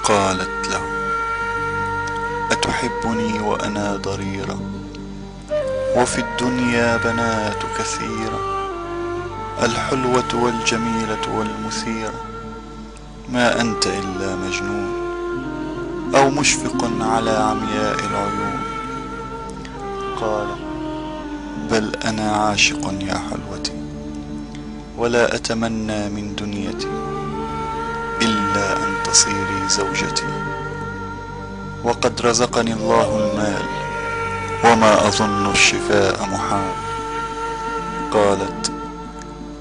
قالت له: أتحبني وأنا ضريرة وفي الدنيا بنات كثيرة، الحلوة والجميلة والمثيرة، ما أنت إلا مجنون أو مشفق على عمياء العيون. قال: بل أنا عاشق يا حلوتي، ولا أتمنى من دنيتي إلا أن تصيري زوجتي، وقد رزقني الله المال وما أظن الشفاء محال. قالت: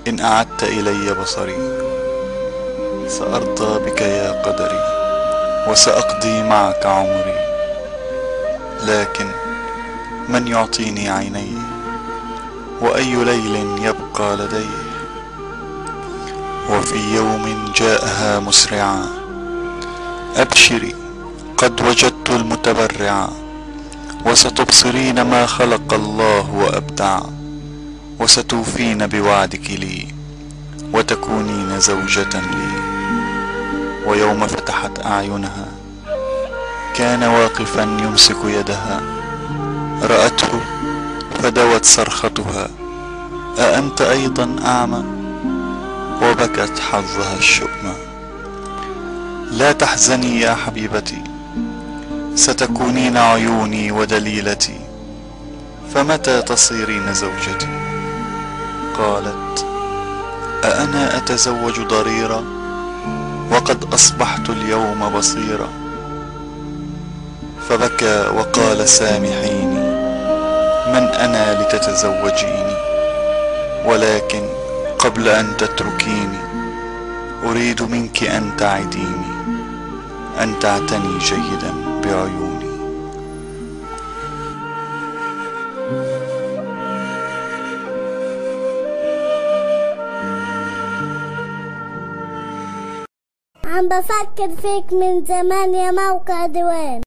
إن أعدت إلي بصري سأرضى بك يا قدري، وسأقضي معك عمري، لكن من يعطيني عيني، وأي ليل يبقى لدي؟ وفي يوم جاءها مسرعا: أبشري قد وجدت المتبرعا، وستبصرين ما خلق الله وأبدع، وستوفين بوعدك لي، وتكونين زوجة لي. ويوم فتحت أعينها كان واقفا يمسك يدها، رأته فدوت صرختها: أأنت أيضا أعمى؟ وبكت حظها الشؤم. لا تحزني يا حبيبتي، ستكونين عيوني ودليلتي، فمتى تصيرين زوجتي؟ قالت: أأنا أتزوج ضريرة وقد أصبحت اليوم بصيرة؟ فبكى وقال: سامحيني، من أنا لتتزوجيني؟ ولكن قبل أن تتركيني أريد منك أن تعديني أن تعتني جيدا بعيوني. عم بفكر فيك من زمان يا موقع دوام.